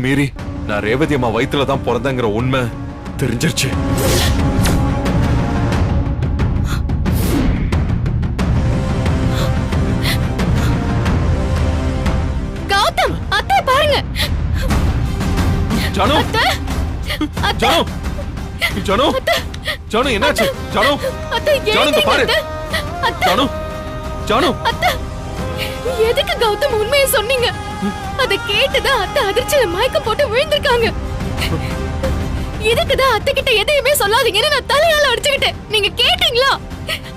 மீறி நான் ரேவதி அம்மா வயித்துல தான் பிறந்தங்கிற உண்மை தெரிஞ்சிருச்சு. கௌதம், அத்தை பாருங்க. ஜானு, ஜானு, ஜானு, ஜானு என்னாச்சு? ஜானு, ஜானு பாரு. ஜானு, ஜானு, எதுக்கு கௌதம் உண்மையை சொன்னீங்க? அத கேட்டுதான் அத்தை அதிர்ச்சியில மயக்க போட்டு விழுந்திருக்காங்க. இதுக்குதான் அத்தை கிட்ட எதையுமே சொல்லாதீங்கன்னு நான் தலையால அடிச்சுக்கிட்டேன். நீங்க கேட்டீங்களா?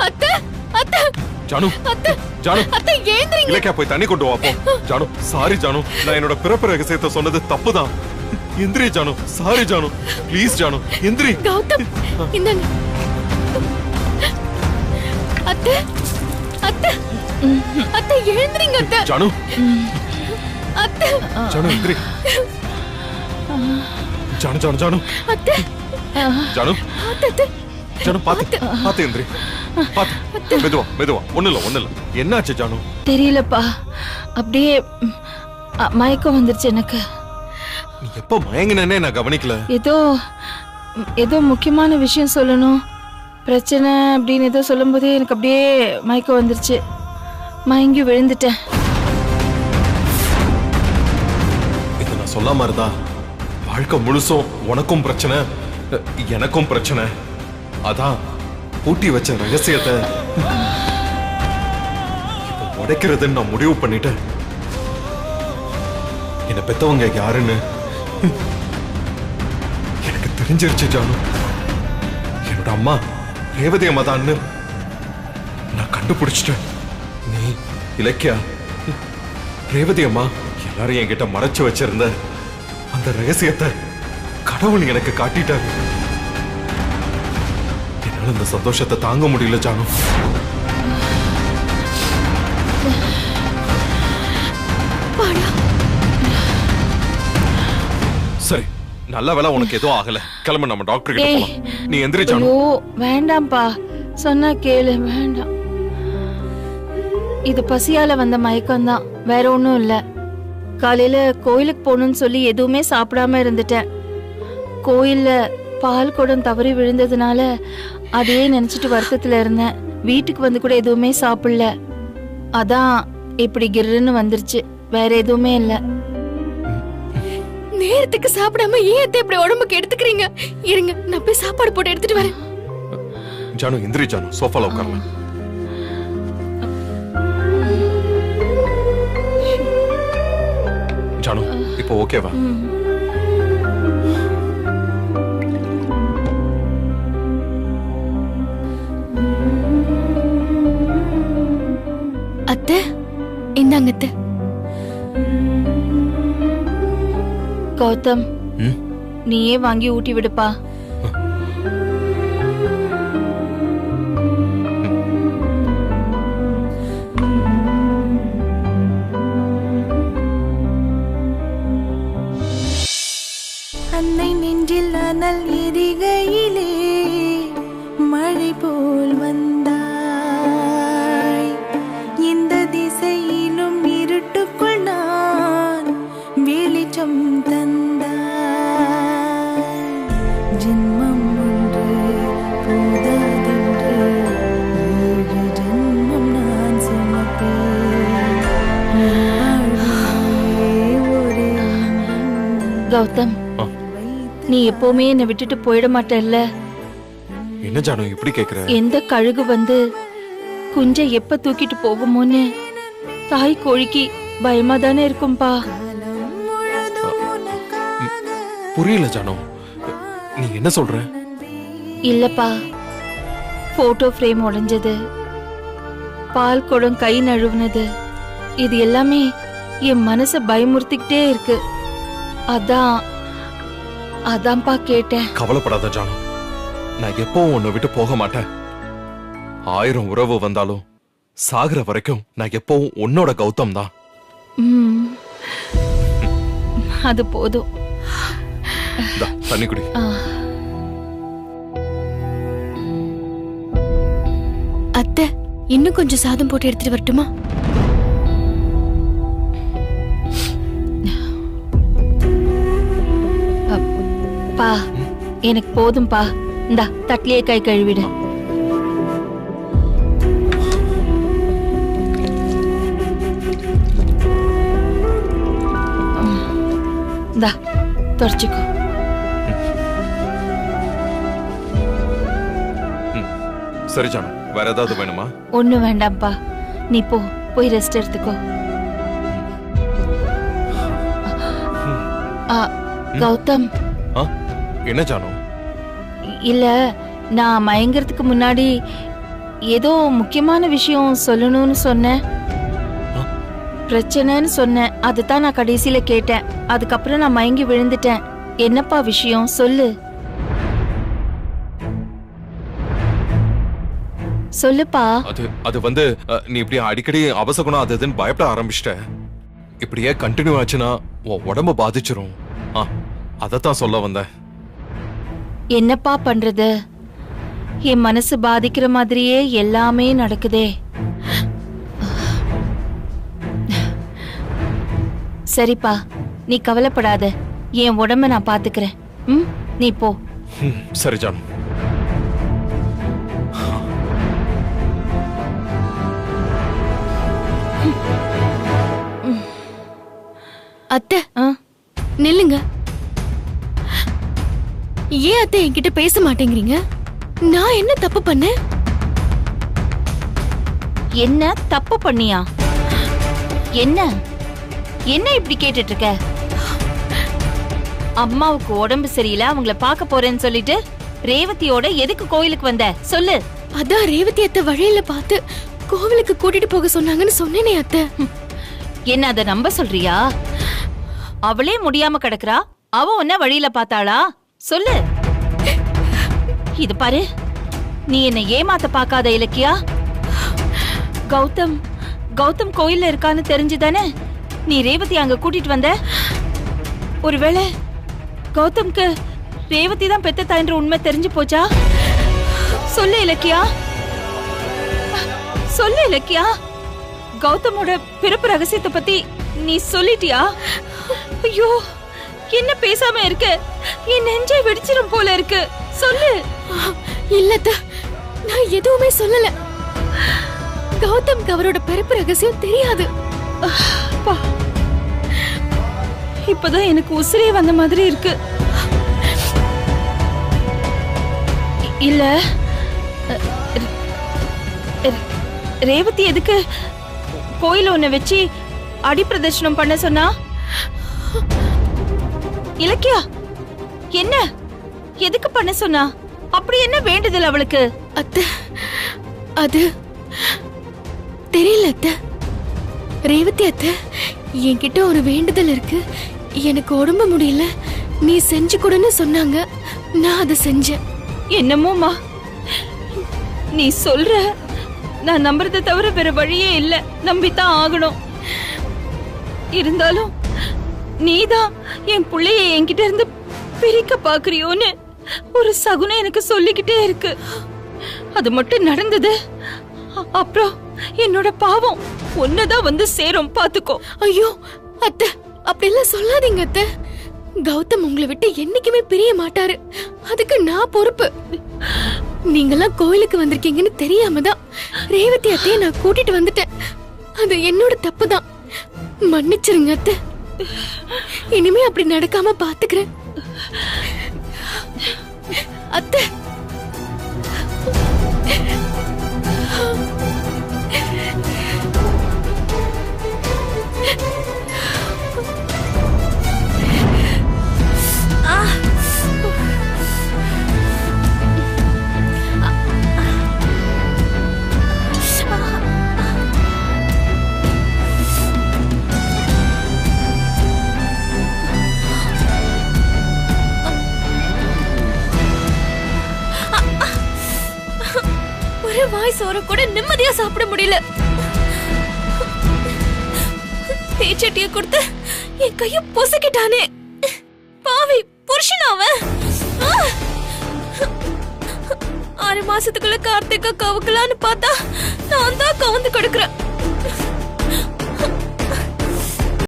அத்தை, அத்தை, ஜானு, அத்தை, ஜானு, அத்தை ஏந்திரீங்க. இலக்கியா போய் தண்ணி கொண்டு வா போ. ஜானு, சாரி ஜானு, நான் என்னோட பிறப்பு ரகசியத்தை சொன்னது தப்புதான். எந்திரி ஜானு, சாரி ஜானு, ப்ளீஸ் ஜானு, எந்திரி. கௌதம், இந்தாங்க. அத்தை, அத்தை, அத்தை எழுந்திரீங்க அத்தை. ஜானு, அத்தை, ஜானு எந்திரி. ஜானு, ஜானு, ஜானு, அத்தை, ஜானு, அத்தை, ஜானு பாத்து பாத்து எந்திரி. பாத்து மெதுவா மெதுவா. ஒண்ணு இல்ல. என்னாச்சு ஜானு? தெரியலப்பா, அப்படியே மயக்கம் வந்துருச்சு எனக்கு. நீ எப்ப மயங்கினே நான் கவனிக்கல. ஏதோ முக்கியமான விஷயம் சொல்லணும், பிரச்சனை அப்படின்னு ஏதோ சொல்லும் போதே எனக்கு அப்படியே மயக்கம் வந்துருச்சு. மயங்கி விழுந்துட்டேன். இதை நான் சொல்லாம இருந்தா வாழ்க்கை முழுசும் உனக்கும் பிரச்சனை, எனக்கும் பிரச்சனை. அதான் பூட்டி வச்ச ரகசியத்தை இப்ப உடைக்கிறதுன்னு நான் முடிவு பண்ணிட்டேன். என்ன பெத்தவங்க யாருன்னு எனக்கு தெரிஞ்சிருச்சு ஜானு. என்னோட அம்மா ரேவதி அம்மா தான்னு நான் கண்டுபிடிச்சிட்டேன். நீ, இலக்கியா, ரேவதி அம்மா எல்லாரும் என்கிட்ட மறைச்சு வச்சிருந்த அந்த ரகசியத்தை கடவுள் எனக்கு காட்டிட்டாரு. என்னால இந்த சந்தோஷத்தை தாங்க முடியல ஜானு. சரி, நல்ல வேளை உனக்கு எதுவும் ஆகல. கிளம்ப, நம்ம டாக்டர் கிட்ட போலாம். நீ எந்திரி ஜானு. ஐயோ வேண்டாம்ப்பா, சொன்னா கேளு, வேண்டாம். இது பசியால வந்த மயக்கம் தான், வேற ஒண்ணும் இல்ல. காலையில கோயிலுக்கு போகணும்னு சொல்லி எதுவுமே சாப்பிடாம இருந்துட்டேன். கோயில்ல பால் குடம் தவறி விழுந்ததுனால அதையே நினைச்சிட்டு வருத்தத்துல இருந்தேன். வீட்டுக்கு வந்து கூட எதுவுமே சாப்பிடல. அதான் இப்படி கிர்ன்னு வந்துருச்சு, வேற எதுவுமே இல்ல. நேரத்துக்கு சாப்பிடாம ஏன் அத்தை இப்படி உடம்புக்கு எடுத்துக்கிறீங்க? இருங்க, நான் போய் சாப்பாடு போட்டு எடுத்துட்டு வரேன். ஜானு எந்திரி ஜானு, சோஃபால உட்காரலாம். ஜானு இப்போ ஓகேவா? அத்தை, இந்தாங்க அத்தை. கௌதம், நீயே வாங்கி ஊட்டி விடுப்பா. அன்னை நெஞ்சில் அனல் எரிகையிலே மழை போல் வந்தாய். இந்த திசையிலும் இருட்டுக்குள் நான் வெளிச்சம் தந்தாய். ஜென்மம் ஒன்று போதாதென்று 7 ஜென்மம் நான் சுமப்பேன். ஒரே கௌதம், நீ எப்பவுமே என்னை விட்டுட்டு போயிட மாட்டல்ல? என்ன ஜானு இப்படி கேக்குற? எந்த கழுகு வந்து குஞ்சை எப்ப தூக்கிட்டு போகுமோன்னு தாய் கோழிக்கு பயமா தானே இருக்கும்பா. புரியல ஜானு, நீ என்ன சொல்ற? இல்லப்பா, போட்டோ ஃப்ரேம் உடைஞ்சது, பால் குடம் கை நழுவுனது, இது எல்லாமே என் மனச பயமுறுத்திக்கிட்டே இருக்கு. அதான்ப்பா கேட்டேன். கவலைப்படாத ஜானு, நான் எப்பவும் உன்னை விட்டு போக மாட்டேன். 1000 உறவு வந்தாலும் சாகுற வரைக்கும் நான் எப்பவும் உன்னோட கௌதம் தான். அது போதும். தண்ணி குடி. அத்தை, இன்னும் கொஞ்சம் சாதம் போட்டு எடுத்துட்டு வரட்டுமா? பா எனக்கு போதும்பா. இந்தா தட்டிலேயே கை கழுவிடு. இந்தா தொடச்சிக்கோ. சரி ஜானு, வேற ஏதாவது வேணுமா? ஒண்ணு வேண்டாம்ப்பா, நீ போய் ரெஸ்ட் எடுத்துக்கோ. கௌதம். என்ன ஜானு? இல்ல, நான் மயங்கறதுக்கு முன்னாடி ஏதோ முக்கியமான விஷயம் சொல்லணும்னு சொன்னேன். பிரச்சனைன்னு சொன்னேன். அதுதான் நான் கடைசியில கேட்டேன். அதுக்கப்புறம் நான் மயங்கி விழுந்துட்டேன். என்னப்பா விஷயம் சொல்லு. சொல்லுப்பா. அது வந்து நீ இப்படி அடிக்கடி அவசகுணம் அது இதுன்னு பயப்பட ஆரம்பிச்சிட்ட. இப்படியே கண்டினியூ ஆச்சுன்னா உன் உடம்பு பாதிச்சிரும். அதத்தான் சொல்ல வந்தேன். என்னப்பா பண்றது? என் மனசு பாதிக்கிற மாதிரியே எல்லாமே நடக்குதே. சரிப்பா, நீ கவலைப்படாத. என் உடம்ப நான் பாத்துக்கிறேன். நீ போ. சரி ஜானு. அத்தை நில்லுங்க. ஏன் அத்தை என்கிட்ட பேச மாட்டேங்கிறீங்க? நான் என்ன தப்பு பண்ணேன்? என்ன தப்பு பண்ணியா? என்ன என்ன இப்படி கேட்டுட்டு இருக்க? அம்மாவுக்கு உடம்பு சரியில்லை, அவங்கள பார்க்க போறேன்னு சொல்லிட்டு ரேவதியோட எதுக்கு கோயிலுக்கு வந்த சொல்லு. அதான் ரேவதி அத்தை வழியில பார்த்து கோவிலுக்கு கூட்டிட்டு போக சொன்னாங்கன்னு சொன்னேனே அத்தை. என்ன அத நம்ப சொல்றியா? அவளே முடியாம கிடக்குறா, அவ உன்ன வழியில பார்த்தாளா சொல்லு. இது பாரு, நீ என்ன ஏமாத்த பாக்காத இலக்கியா. கௌதம் கோயில்ல இருக்கான்னு தெரிஞ்சுதானே நீ ரேவதி அங்க கூட்டிட்டு வந்த? ஒருவேளை கௌதம்க்கு ரேவதி தான் பெத்த தாயின்ற உண்மை தெரிஞ்சு போச்சா? சொல்லு இலக்கியா, சொல்லு இலக்கியா. கௌதமோட பிறப்பு ரகசியத்தை பத்தி நீ சொல்லிட்டியா? ஐயோ, என்ன பேசாம இருக்க? என் நெஞ்சை வெடிச்சிரும் போல இருக்கு. சொல்லு. இல்லத்த, நான் எதுவுமே சொல்லல. கௌதம்க்கு அவரோட பிறப்பு ரகசியம் தெரியாது. இப்பதான் எனக்கு உசிரே வந்த மாதிரி இருக்கு. இல்ல, ரேவதி எதுக்கு கோயில ஒண்ணு வச்சு அடி பிரதர்ஷனம் பண்ண சொன்னா? இலக்கியா, என்ன எதுக்கு பண்ண சொன்னா? அப்படி என்ன வேண்டுதல் அவளுக்கு? அத்தை, அது தெரியல அத்தை. ரேவதி அத்தை, என்கிட்ட ஒரு வேண்டுதல் இருக்கு. எனக்கு உடம்பு முடியல, நீ செஞ்சு கொடுன்னு சொன்னாங்க. நான் அதை செஞ்சேன். என்னமோமா நீ சொல்ற, நான் நம்புறதை தவிர வேற வழியே இல்ல. நம்பித்தான் ஆகணும். இருந்தாலும் நீதான் என் பிள்ளைய என்கிட்ட இருந்து பிரிக்க பாக்குறியோன்னு ஒரு சகுனம் எனக்கு சொல்லிக்கிட்டே இருக்கு. அது மட்டும் நடந்தது, அப்புறம் என்னோட பாவம் ஒன்னதான் வந்து சேரும், பாத்துக்கோ. ஐயோ அத்தை, அப்படிலாம் சொல்லாதீங்க அத்தை. கௌதம் உங்களை விட்டு என்னைக்குமே பிரிய மாட்டாரு. அதுக்கு நான் பொறுப்பு. நீங்கெல்லாம் கோயிலுக்கு வந்திருக்கீங்கன்னு தெரியாமதான் ரேவதி அத்தையை நான் கூட்டிட்டு வந்துட்டேன். அது என்னோட தப்பு தான். மன்னிச்சிருங்க அத்தை. இனிமே அப்படி நடக்காம பாத்துக்கிறேன் அத்தை. வாய் சோற கூட நிம்மதியா சாப்பிட முடியல. தேச்சட்டிய கொடுத்து என் கைய பொசுக்கிட்டானே பாவி புருஷனாவ. 6 மாசத்துக்குள்ள கார்த்திகா கவுக்கலான்னு பார்த்தா நான் தான் கவுந்து கொடுக்கறேன்.